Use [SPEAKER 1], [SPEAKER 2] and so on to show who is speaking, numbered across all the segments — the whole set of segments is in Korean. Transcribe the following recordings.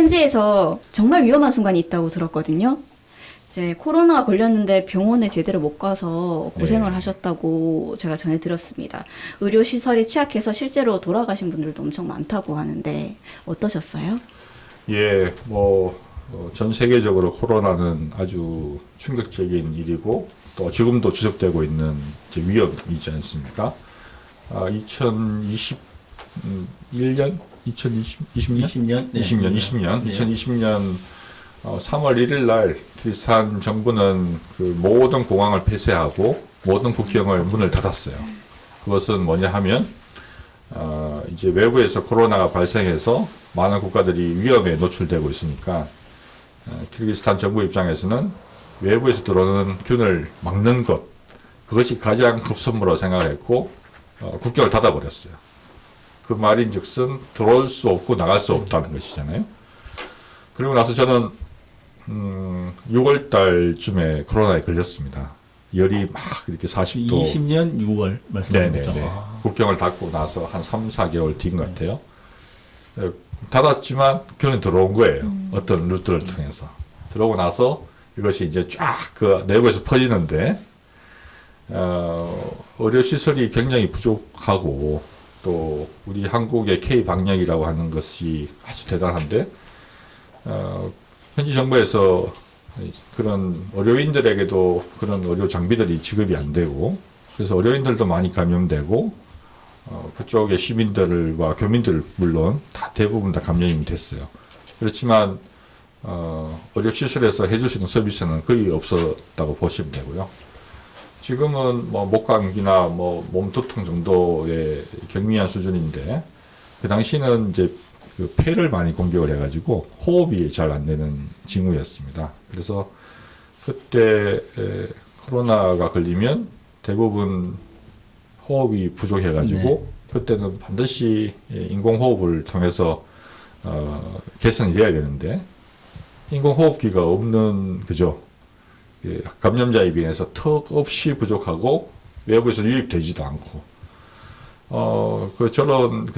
[SPEAKER 1] 현지에서 정말 위험한 순간이 있다고 들었거든요. 이제 코로나 걸렸는데 병원에 제대로 못 가서 고생을
[SPEAKER 2] 네.
[SPEAKER 1] 하셨다고 제가 전해 들었습니다. 의료 시설이 취약해서 실제로 돌아가신 분들도 엄청 많다고 하는데 어떠셨어요?
[SPEAKER 2] 예, 전 세계적으로 코로나는 아주 충격적인 일이고 또 지금도 지속되고 있는 이제 위험이지 않습니까? 2021년, 2020년, 2020년 3월 1일 날 키르기스탄 정부는 그 모든 공항을 폐쇄하고 모든 국경을 문을 닫았어요. 그것은 뭐냐 하면 이제 외부에서 코로나가 발생해서 많은 국가들이 위험에 노출되고 있으니까 키르기스탄 정부 입장에서는 외부에서 들어오는 균을 막는 것, 그것이 가장 급선무로 생각을 했고 국경을 닫아버렸어요. 그 말인즉슨 들어올 수 없고 나갈 수 없다는 것이잖아요. 그리고 나서 저는 6월 달쯤에 코로나에 걸렸습니다. 열이 막 이렇게 40도.
[SPEAKER 3] 20년 6월 말씀하신 거죠?
[SPEAKER 2] 네네네. 국경을 닫고 나서 한 3, 4개월 뒤인 것 같아요. 닫았지만 균이 들어온 거예요. 어떤 루트를 통해서. 들어오고 나서 이것이 이제 쫙 그 내부에서 퍼지는데, 의료시설이 굉장히 부족하고, 또 우리 한국의 K 방역이라고 하는 것이 아주 대단한데, 현지 정부에서 그런 의료인들에게도 그런 의료 장비들이 지급이 안 되고, 그래서 의료인들도 많이 감염되고, 그쪽의 시민들과 교민들 물론 다 대부분 다 감염이 됐어요. 그렇지만 의료시설에서 해줄 수 있는 서비스는 거의 없었다고 보시면 되고요. 지금은 목감기나 몸두통 정도의 경미한 수준인데, 그 당시는 이제 그 폐를 많이 공격을 해가지고 호흡이 잘 안 되는 징후였습니다. 그래서 그때 코로나가 걸리면 대부분 호흡이 부족해가지고 그때는 반드시 인공호흡을 통해서 개선이 돼야 되는데 인공호흡기가 없는 그죠. 감염자에 비해서 턱없이 부족하고 외부에서 유입되지도 않고 그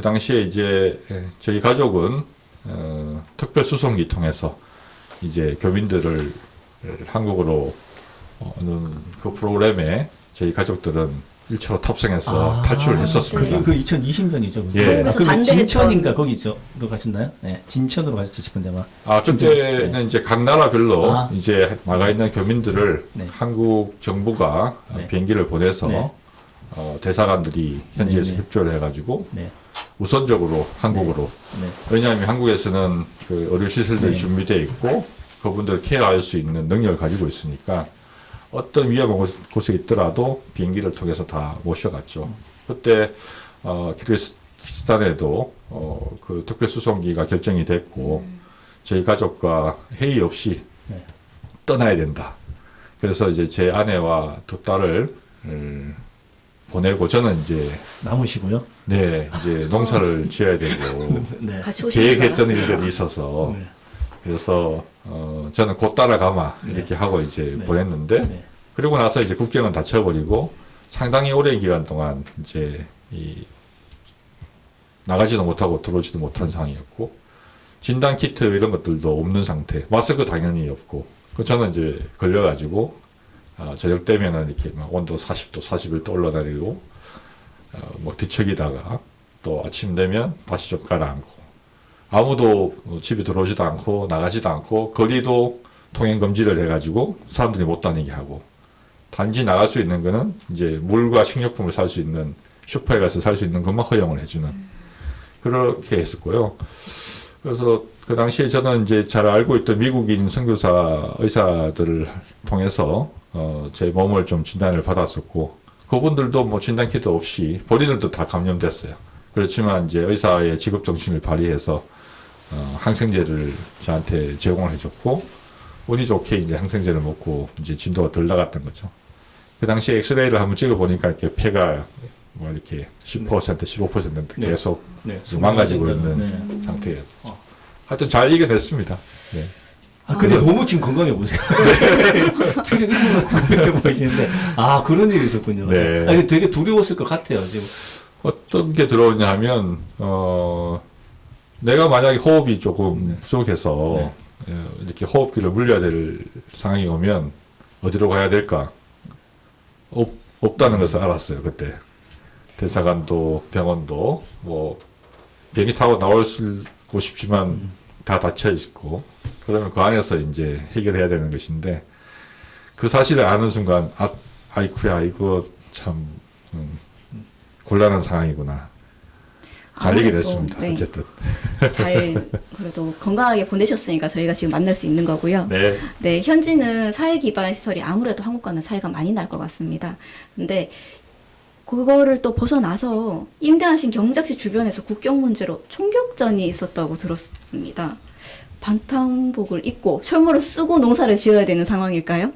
[SPEAKER 2] 당시에 이제 저희 가족은 특별 수송기 통해서 이제 교민들을 한국으로 오는 그 프로그램에 저희 가족들은 1차로 탑승해서 탈출을 했었습니다.
[SPEAKER 3] 그 2020년이죠.
[SPEAKER 2] 예.
[SPEAKER 3] 그럼 진천인가 거기죠? 로 가셨나요? 네, 진천으로 가셨죠 싶은데 막.
[SPEAKER 2] 그때는 이제 각 나라별로 이제 나가 있는 교민들을
[SPEAKER 3] 네.
[SPEAKER 2] 한국 정부가
[SPEAKER 3] 네.
[SPEAKER 2] 비행기를 보내서
[SPEAKER 3] 네.
[SPEAKER 2] 대사관들이 현지에서
[SPEAKER 3] 네.
[SPEAKER 2] 협조를 해가지고
[SPEAKER 3] 네.
[SPEAKER 2] 우선적으로 한국으로.
[SPEAKER 3] 네.
[SPEAKER 2] 왜냐하면 한국에서는 그 의료시설들이
[SPEAKER 3] 네.
[SPEAKER 2] 준비되어 있고 그분들을 케어할 수 있는 능력을 가지고 있으니까 어떤 위험한 곳에 있더라도 비행기를 통해서 다 모셔갔죠. 그때 키르기스탄에도 그 특별수송기가 결정이 됐고 저희 가족과 회의 없이
[SPEAKER 3] 네.
[SPEAKER 2] 떠나야 된다. 그래서 이제 제 아내와 두 딸을 보내고 저는 이제
[SPEAKER 3] 남으시고요.
[SPEAKER 2] 네 이제 농사를 지어야 되고
[SPEAKER 3] 네.
[SPEAKER 1] 같이 오시는
[SPEAKER 2] 계획했던
[SPEAKER 1] 줄 알았습니다.
[SPEAKER 2] 일들이 있어서
[SPEAKER 3] 네.
[SPEAKER 2] 그래서 저는 곧 따라가마 이렇게 하고 이제
[SPEAKER 3] 네.
[SPEAKER 2] 보냈는데
[SPEAKER 3] 네.
[SPEAKER 2] 그리고 나서 이제 국경은 닫혀버리고 상당히 오랜 기간 동안 이제 나가지도 못하고 들어오지도 못한 상황이었고 진단 키트 이런 것들도 없는 상태, 마스크 당연히 없고 저는 이제 걸려가지고 저녁 되면은 이렇게 막 온도 40도, 41도 올라다니고 뒤척이다가 또 아침 되면 다시 좀 가라앉고 아무도 집에 들어오지도 않고 나가지도 않고 거리도 통행 금지를 해가지고 사람들이 못 다니게 하고 단지 나갈 수 있는 거는 이제 물과 식료품을 살 수 있는 슈퍼에 가서 살 수 있는 것만 허용을 해주는 그렇게 했었고요. 그래서 그 당시에 저는 이제 잘 알고 있던 미국인 선교사 의사들을 통해서 제 몸을 좀 진단을 받았었고 그분들도 뭐 진단 키트 없이 본인들도 다 감염됐어요. 그렇지만 이제 의사의 직업 정신을 발휘해서 항생제를 저한테 제공을 해줬고 운이 좋게 이제 항생제를 먹고 이제 진도가 덜 나갔던 거죠. 그 당시에 엑스레이를 한번 찍어보니까 이렇게 폐가 뭐 이렇게 10%, 15%
[SPEAKER 3] 네.
[SPEAKER 2] 계속
[SPEAKER 3] 네.
[SPEAKER 2] 망가지고 있는
[SPEAKER 3] 네.
[SPEAKER 2] 상태였죠. 하여튼 잘 이겨냈습니다. 네.
[SPEAKER 3] 근데 너무 지금 건강해 보이세요. 표정 있으면 건강해 보이시는데, 그런 일이 있었군요.
[SPEAKER 2] 네.
[SPEAKER 3] 이게 되게 두려웠을 것 같아요, 지금.
[SPEAKER 2] 어떤 게 들어오냐 하면, 내가 만약에 호흡이 조금
[SPEAKER 3] 네.
[SPEAKER 2] 부족해서 이렇게 호흡기를 물려야 될 상황이 오면 어디로 가야 될까? 없다는 것을 알았어요, 그때. 대사관도 병원도 뭐 비행기 타고 나오고 싶지만 다 닫혀 있고, 그러면 그 안에서 이제 해결해야 되는 것인데, 그 사실을 아는 순간 아이쿠야 이거 참 곤란한 상황이구나. 잘
[SPEAKER 1] 아무래도,
[SPEAKER 2] 얘기됐습니다.
[SPEAKER 1] 네.
[SPEAKER 2] 어쨌든.
[SPEAKER 1] 잘 그래도 건강하게 보내셨으니까 저희가 지금 만날 수 있는 거고요.
[SPEAKER 2] 네.
[SPEAKER 1] 네, 현지는 사회 기반 시설이 아무래도 한국과는 차이가 많이 날 것 같습니다. 근데 그거를 또 벗어나서 임대하신 경작시 주변에서 국경 문제로 총격전이 있었다고 들었습니다. 반탄복을 입고 철모를 쓰고 농사를 지어야 되는 상황일까요?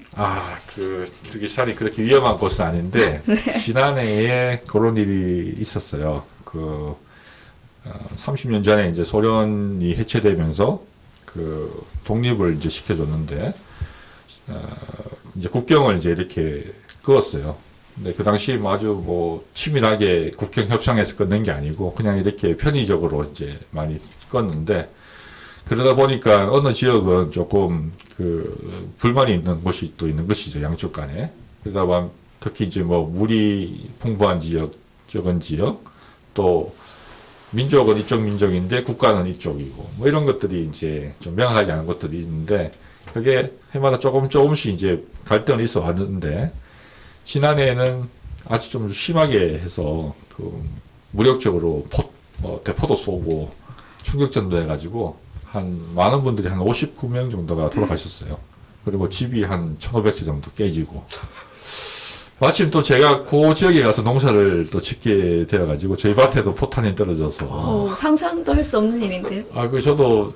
[SPEAKER 2] kir기스탄이 그렇게 위험한 곳은 아닌데, 지난해에 그런 일이 있었어요. 30년 전에 이제 소련이 해체되면서 독립을 이제 시켜줬는데, 이제 국경을 이제 이렇게 그었어요. 근데 그 당시 아주 치밀하게 국경 협상에서 끊는 게 아니고, 그냥 이렇게 편의적으로 이제 많이 껐는데, 그러다 보니까 어느 지역은 조금 불만이 있는 곳이 또 있는 것이죠, 양쪽 간에. 그러다 보면 특히 이제 물이 풍부한 지역, 적은 지역, 또 민족은 이쪽 민족인데 국가는 이쪽이고, 이런 것들이 이제 좀 명확하지 않은 것들이 있는데, 그게 해마다 조금씩 이제 갈등이 있어 왔는데, 지난해에는 아주 좀 심하게 해서, 무력적으로 대포도 쏘고, 총격전도 해가지고, 많은 분들이 한 59명 정도가 돌아가셨어요. 그리고 집이 한 1,500채 정도 깨지고. 마침 또 제가 그 지역에 가서 농사를 또 짓게 되어가지고, 저희 밭에도 포탄이 떨어져서.
[SPEAKER 1] 상상도 할 수 없는 일인데요.
[SPEAKER 2] 저도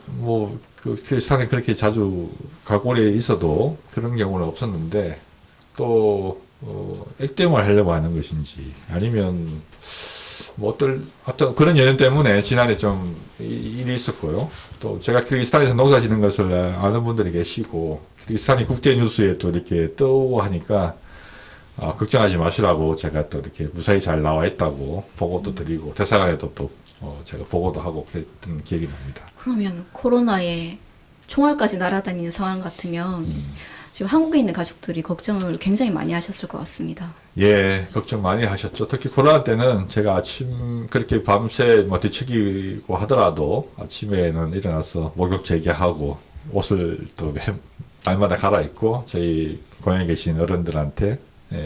[SPEAKER 2] kir기스탄에 그렇게 자주 가골에 있어도 그런 경우는 없었는데, 또, 액땜을 하려고 하는 것인지, 아니면, 어떤 그런 연연 때문에 지난해 좀 일이 있었고요. 또 제가 kir기스탄에서 농사 짓는 것을 아는 분들이 계시고, kir기스탄이 국제뉴스에 또 이렇게 뜨고 하니까, 걱정하지 마시라고 제가 또 이렇게 무사히 잘 나와 있다고 보고도 드리고, 대사관에도 또 제가 보고도 하고 그랬던 기억이 납니다.
[SPEAKER 1] 그러면 코로나에 총알까지 날아다니는 상황 같으면 지금 한국에 있는 가족들이 걱정을 굉장히 많이 하셨을 것 같습니다.
[SPEAKER 2] 예, 걱정 많이 하셨죠. 특히 코로나 때는 제가 아침 그렇게 밤새 뒤척이고 하더라도 아침에는 일어나서 목욕 재개하고 옷을 또 날마다 갈아입고 저희 고향에 계신 어른들한테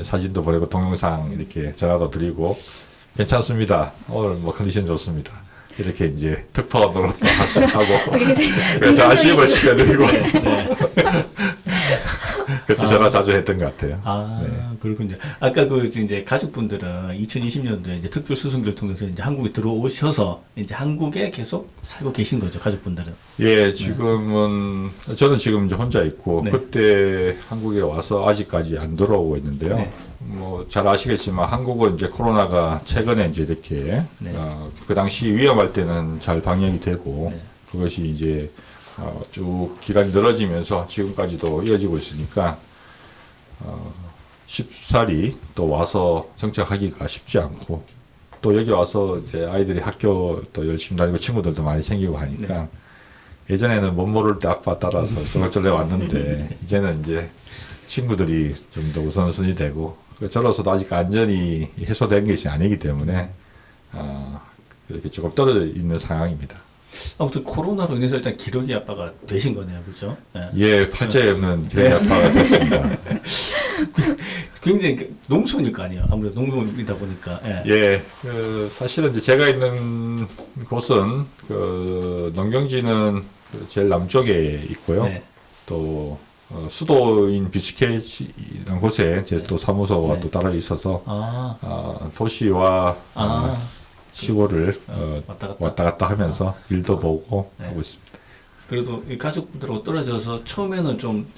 [SPEAKER 2] 사진도 보내고 동영상 이렇게 전화도 드리고, 괜찮습니다. 오늘 컨디션 좋습니다. 이렇게 이제 특파원으로 또 하고 그래서 아쉬움을 시켜드리고 그때 전화 자주 했던 것 같아요. 네.
[SPEAKER 3] 그렇군요. 아까 이제 가족분들은 2020년도에 이제 특별 수송기를 통해서 이제 한국에 들어오셔서 이제 한국에 계속 살고 계신 거죠, 가족분들은.
[SPEAKER 2] 예, 지금은 저는 지금 이제 혼자 있고,
[SPEAKER 3] 네.
[SPEAKER 2] 그때 한국에 와서 아직까지 안 돌아오고 있는데요.
[SPEAKER 3] 네.
[SPEAKER 2] 잘 아시겠지만 한국은 이제 코로나가 최근에 이제 이렇게
[SPEAKER 3] 네.
[SPEAKER 2] 그 당시 위험할 때는 잘 방역이 되고,
[SPEAKER 3] 네.
[SPEAKER 2] 그것이 이제 쭉 기간이 늘어지면서 지금까지도 이어지고 있으니까 쉽사리 또 와서 정착하기가 쉽지 않고, 또 여기 와서 이제 아이들이 학교 또 열심히 다니고 친구들도 많이 생기고 하니까
[SPEAKER 3] 네.
[SPEAKER 2] 예전에는 못 모를 때 아빠 따라서 쫄래쫄래 왔는데 이제는 이제 친구들이 좀 더 우선순위 되고, 저로서도 아직 완전히 해소된 것이 아니기 때문에 이렇게 조금 떨어져 있는 상황입니다.
[SPEAKER 3] 아무튼 코로나로 인해서 일단 기러기 아빠가 되신 거네요, 그렇죠? 네.
[SPEAKER 2] 예, 팔자에 없는 기러기 아빠가 됐습니다.
[SPEAKER 3] 굉장히 농촌일 거 아니에요. 아무래도 농촌이다 보니까.
[SPEAKER 2] 예, 사실은 이제 제가 있는 곳은 농경지는 제일 남쪽에 있고요.
[SPEAKER 3] 네.
[SPEAKER 2] 또 수도인 비스케이라는 곳에 제 또 사무소가
[SPEAKER 3] 네.
[SPEAKER 2] 또 따로 있어서 도시와
[SPEAKER 3] 아.
[SPEAKER 2] 시골을
[SPEAKER 3] 왔다
[SPEAKER 2] 갔다 하면서 일도 보고
[SPEAKER 3] 네.
[SPEAKER 2] 하고 있습니다.
[SPEAKER 3] 그래도 이 가족들하고 떨어져서 처음에는 좀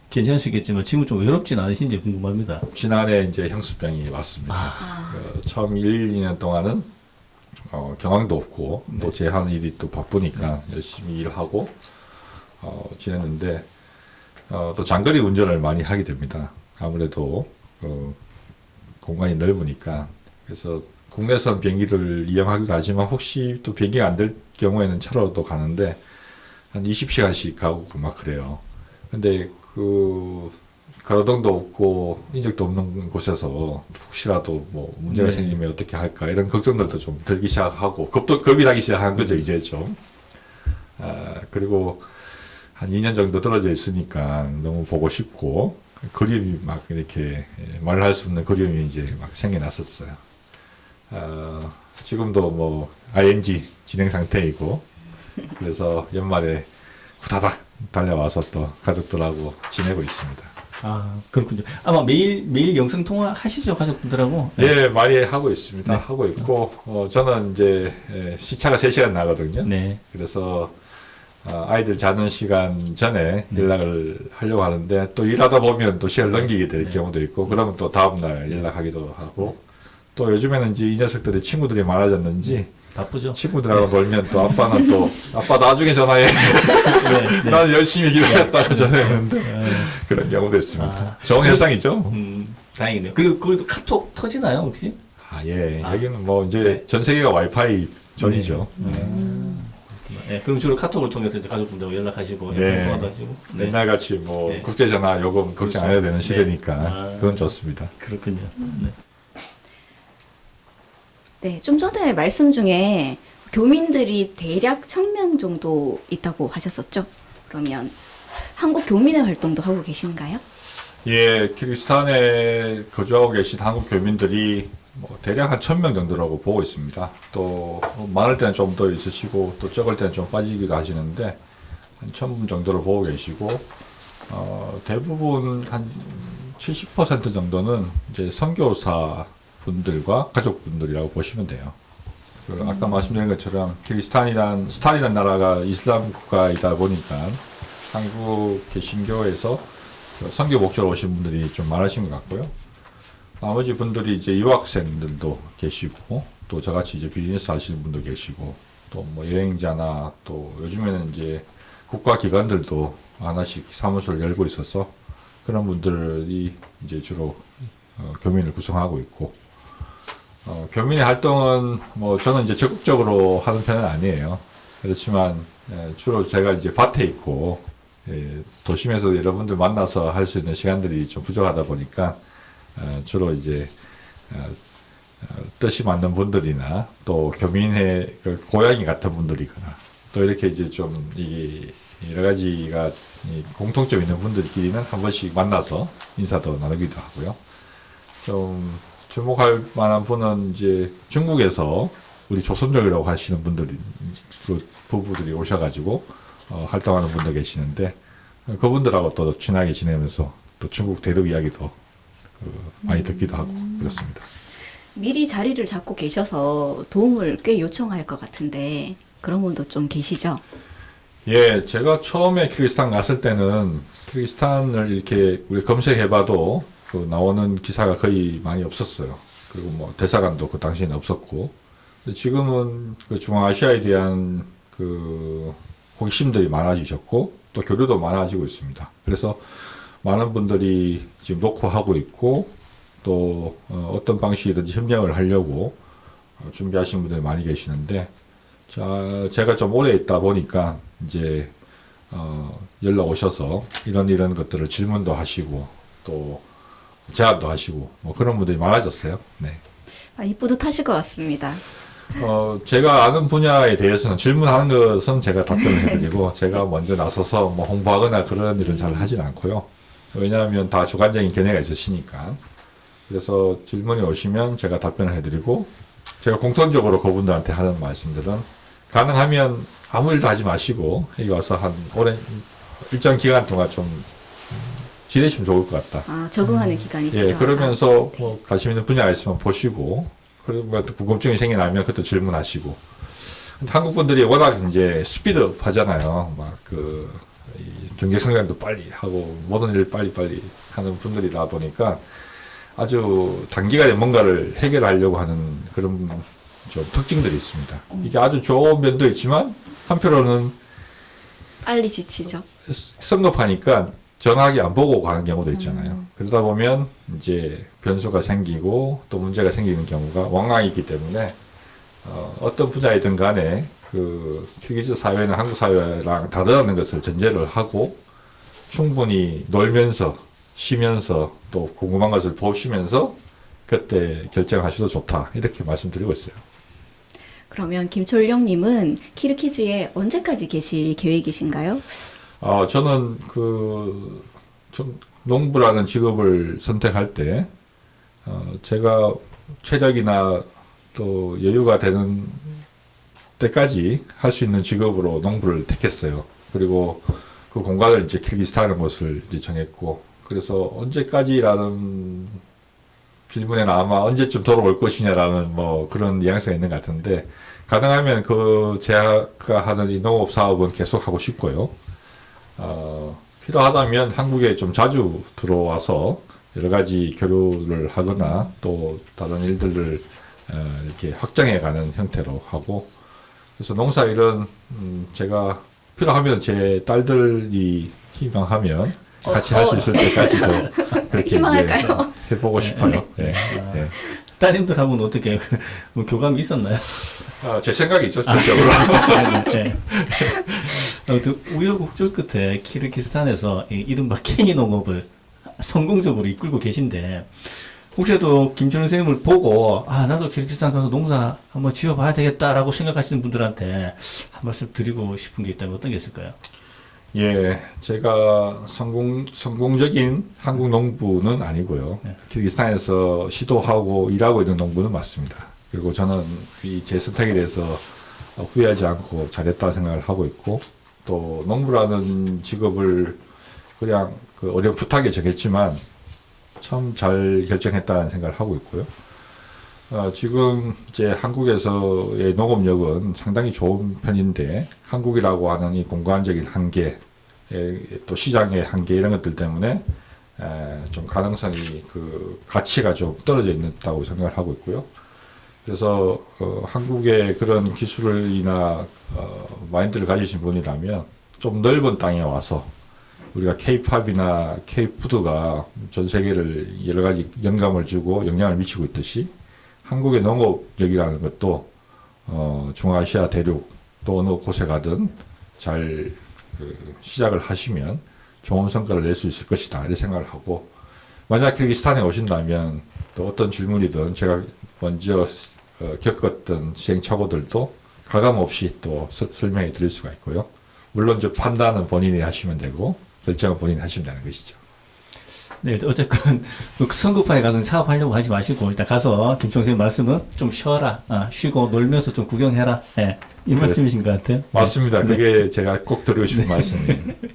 [SPEAKER 3] 괜찮으시겠지만 지금 좀 외롭진 않으신지 궁금합니다.
[SPEAKER 2] 지난해 이제 향수병이 왔습니다. 처음 1, 2년 동안은 경황도 없고 또 제 하는 일이 또 바쁘니까 열심히 일하고 지냈는데 또 장거리 운전을 많이 하게 됩니다. 아무래도 공간이 넓으니까. 그래서 국내선 비행기를 이용하기도 하지만 혹시 또 비행기가 안 될 경우에는 차로도 가는데 한 20시간씩 가고 막 그래요. 근데 그 가로등도 없고 인적도 없는 곳에서 혹시라도 뭐 문제가
[SPEAKER 3] 네.
[SPEAKER 2] 생기면 어떻게 할까 이런 걱정들도 좀 들기 시작하고 겁이 나기 시작한 거죠 이제 좀. 그리고 한 2년 정도 떨어져 있으니까 너무 보고 싶고 그리움이 막 이렇게 말할 수 없는 그리움이 이제 막 생겨났었어요. 지금도 뭐 ING 진행 상태이고 그래서 연말에 후다닥 달려와서 또 가족들하고 지내고 있습니다.
[SPEAKER 3] 아, 그렇군요. 아마 매일 영상 통화 하시죠, 가족분들하고?
[SPEAKER 2] 예, 많이 하고 있습니다.
[SPEAKER 3] 네.
[SPEAKER 2] 하고 있고 저는 이제 시차가 3시간 나거든요.
[SPEAKER 3] 네.
[SPEAKER 2] 그래서 아이들 자는 시간 전에
[SPEAKER 3] 네.
[SPEAKER 2] 연락을 하려고 하는데 또 일하다 보면 또 시간을 넘기게 될
[SPEAKER 3] 네.
[SPEAKER 2] 경우도 있고 그러면 또 다음날 연락하기도 하고 또 요즘에는 이제 이 녀석들이 친구들이 많아졌는지
[SPEAKER 3] 바쁘죠?
[SPEAKER 2] 친구들하고 놀면 또 아빠는 또 아빠 나중에 전화해
[SPEAKER 3] 네, 네.
[SPEAKER 2] 나는 열심히 기다렸다가 전화했는데 그런 경우도 있습니다. 좋은 현상이죠.
[SPEAKER 3] 다행이네요. 그리고 카톡 터지나요, 혹시?
[SPEAKER 2] 예.
[SPEAKER 3] 아.
[SPEAKER 2] 여기는 뭐 이제 전 세계가 와이파이 존이죠.
[SPEAKER 3] 네, 그럼 주로 카톡을 통해서 이제 가족분들하고 연락하시고
[SPEAKER 2] 네.
[SPEAKER 3] 영상 통화도 하시고. 네.
[SPEAKER 2] 옛날같이 뭐
[SPEAKER 3] 네.
[SPEAKER 2] 국제전화 요금 걱정 안 해도 되는
[SPEAKER 3] 네.
[SPEAKER 2] 시대니까
[SPEAKER 3] 아.
[SPEAKER 2] 그건 좋습니다.
[SPEAKER 3] 그렇군요. 네.
[SPEAKER 1] 네, 좀 전에 말씀 중에 교민들이 대략 1000명 정도 있다고 하셨었죠? 그러면 한국 교민의 활동도 하고 계신가요?
[SPEAKER 2] 예, 키르기스탄에 거주하고 계신 한국 교민들이 뭐 대략 한 1000명 정도라고 보고 있습니다. 또 많을 때는 좀 더 있으시고 또 적을 때는 좀 빠지기도 하시는데 한 1000분 정도를 보고 계시고 대부분 한 70% 정도는 이제 선교사 분들과 가족분들이라고 보시면 돼요. 아까 말씀드린 것처럼 스탄이란 나라가 이슬람 국가이다 보니까 한국 개신교에서 선교 목적으로 오신 분들이 좀 많으신 것 같고요. 나머지 분들이 이제 유학생들도 계시고 또 저같이 이제 비즈니스 하시는 분도 계시고 또 뭐 여행자나 또 요즘에는 이제 국가기관들도 하나씩 사무소를 열고 있어서 그런 분들이 이제 주로 교민을 구성하고 있고 교민의 활동은 뭐 저는 이제 적극적으로 하는 편은 아니에요. 그렇지만 주로 제가 이제 밭에 있고 도심에서 여러분들 만나서 할 수 있는 시간들이 좀 부족하다 보니까 주로 이제 뜻이 맞는 분들이나 또 교민의 그 고양이 같은 분들이거나 또 이렇게 이제 좀 이게 여러 가지가 공통점 있는 분들끼리는 한 번씩 만나서 인사도 나누기도 하고요. 좀 주목할 만한 분은 이제 중국에서 우리 조선족이라고 하시는 분들이 그 부부들이 오셔가지고 활동하는 분도 계시는데 그분들하고 또 친하게 지내면서 또 중국 대륙 이야기도 많이 듣기도 하고 그렇습니다.
[SPEAKER 1] 미리 자리를 잡고 계셔서 도움을 꽤 요청할 것 같은데 그런 분도 좀 계시죠?
[SPEAKER 2] 예, 제가 처음에 키르기스탄 갔을 때는 키르기스탄을 이렇게 우리 검색해봐도 그 나오는 기사가 거의 많이 없었어요. 그리고 뭐 대사관도 그 당시에는 없었고 지금은 그 중앙아시아에 대한 그 호기심들이 많아지셨고 또 교류도 많아지고 있습니다. 그래서 많은 분들이 지금 녹화하고 있고 또 어떤 방식이든지 협력을 하려고 준비하신 분들이 많이 계시는데 제가 좀 오래 있다 보니까 이제 연락 오셔서 이런 것들을 질문도 하시고 또 제안도 하시고 뭐 그런 분들이 많아졌어요. 네.
[SPEAKER 1] 많이 뿌듯하실 것 같습니다.
[SPEAKER 2] 제가 아는 분야에 대해서는 질문하는 것은 제가 답변을 해드리고 제가 먼저 나서서 뭐 홍보하거나 그런 일은 잘 하진 않고요. 왜냐하면 다 주관적인 견해가 있으시니까. 그래서 질문이 오시면 제가 답변을 해드리고 제가 공통적으로 그분들한테 하는 말씀들은 가능하면 아무 일도 하지 마시고 여기 와서 한 오랜 일정 기간 동안 좀 지내시면 좋을 것 같다.
[SPEAKER 1] 아, 적응하는 기간이
[SPEAKER 2] 예,
[SPEAKER 1] 필요하다.
[SPEAKER 2] 그러면서 뭐 관심 있는 분야가 있으면 보시고 그리고 뭐 궁금증이 생겨나면 그때 질문하시고. 근데 한국 분들이 워낙 이제 스피드업 하잖아요. 막 경제 성장도 빨리 하고 모든 일을 빨리빨리 하는 분들이다 보니까 아주 단기간에 뭔가를 해결하려고 하는 그런 좀 특징들이 있습니다. 이게 아주 좋은 면도 있지만 한편으로는
[SPEAKER 1] 빨리 지치죠.
[SPEAKER 2] 성급하니까 정확하게 안 보고 가는 경우도 있잖아요. 그러다 보면 이제 변수가 생기고 또 문제가 생기는 경우가 왕왕 있기 때문에 어떤 분야이든 간에 그 키르기즈 사회는 한국 사회랑 다르다는 것을 전제를 하고 충분히 놀면서 쉬면서 또 궁금한 것을 보시면서 그때 결정하셔도 좋다 이렇게 말씀드리고 있어요.
[SPEAKER 1] 그러면 김철령님은 키르키즈에 언제까지 계실 계획이신가요?
[SPEAKER 2] 저는 좀 농부라는 직업을 선택할 때 제가 체력이나 또 여유가 되는 때까지 할 수 있는 직업으로 농부를 택했어요. 그리고 그 공간을 이제 키르기스탄이라는 곳을 이제 정했고, 그래서 언제까지라는 질문에는 아마 언제쯤 돌아올 것이냐라는 뭐 그런 뉘앙스가 있는 것 같은데, 가능하면 제가 하는 이 농업 사업은 계속 하고 싶고요. 필요하다면 한국에 좀 자주 들어와서 여러 가지 교류를 하거나 또 다른 일들을 이렇게 확장해가는 형태로 하고, 그래서 농사 일은 제가 필요하면 제 딸들이 희망하면 같이 할 수 있을 때까지도 그렇게
[SPEAKER 1] 희망할까요?
[SPEAKER 2] 이제 해보고 싶어요. 네. 네.
[SPEAKER 3] 따님들하고는 어떻게 뭐 교감이 있었나요?
[SPEAKER 2] 제 생각이죠, 전적으로.
[SPEAKER 3] 네. 아무튼 우여곡절 끝에 키르기스탄에서 이 이른바 K 농업을 성공적으로 이끌고 계신데, 혹시라도 김철용 선생님을 보고 나도 키르기스탄 가서 농사 한번 지어봐야 되겠다라고 생각하시는 분들한테 한 말씀 드리고 싶은 게 있다면 어떤 게 있을까요?
[SPEAKER 2] 예, 제가 성공적인 한국 농부는 아니고요.
[SPEAKER 3] 네.
[SPEAKER 2] 키르기스탄에서 시도하고 일하고 있는 농부는 맞습니다. 그리고 저는 제 선택에 대해서 후회하지 않고 잘했다고 생각을 하고 있고, 또 농부라는 직업을 그냥 어렴풋하게 정했지만 참 잘 결정했다는 생각을 하고 있고요. 지금 이제 한국에서의 농업력은 상당히 좋은 편인데, 한국이라고 하는 이 공간적인 한계, 또 시장의 한계 이런 것들 때문에 좀 가능성이 가치가 좀 떨어져 있다고 생각을 하고 있고요. 그래서 한국의 그런 기술이나 마인드를 가지신 분이라면 좀 넓은 땅에 와서 우리가 K-팝이나 K-푸드가 전 세계를 여러 가지 영감을 주고 영향을 미치고 있듯이 한국의 농업력이라는 것도 중앙아시아 대륙 또 어느 곳에 가든 잘 시작을 하시면 좋은 성과를 낼 수 있을 것이다 이런 생각을 하고, 만약 키르기스탄에 오신다면 또 어떤 질문이든 제가 먼저 겪었던 시행착오들도 가감없이 또 설명해 드릴 수가 있고요. 물론 저 판단은 본인이 하시면 되고 결정은 본인이 하시면 되는 것이죠.
[SPEAKER 3] 네, 어쨌든 성급하게 가서 사업하려고 하지 마시고 일단 가서 김철용 선생님 말씀은 좀 쉬어라, 쉬고 놀면서 좀 구경해라, 이 말씀이신 것 같아요.
[SPEAKER 2] 맞습니다.
[SPEAKER 3] 네.
[SPEAKER 2] 그게 제가 꼭 드리고 싶은 말씀이에요.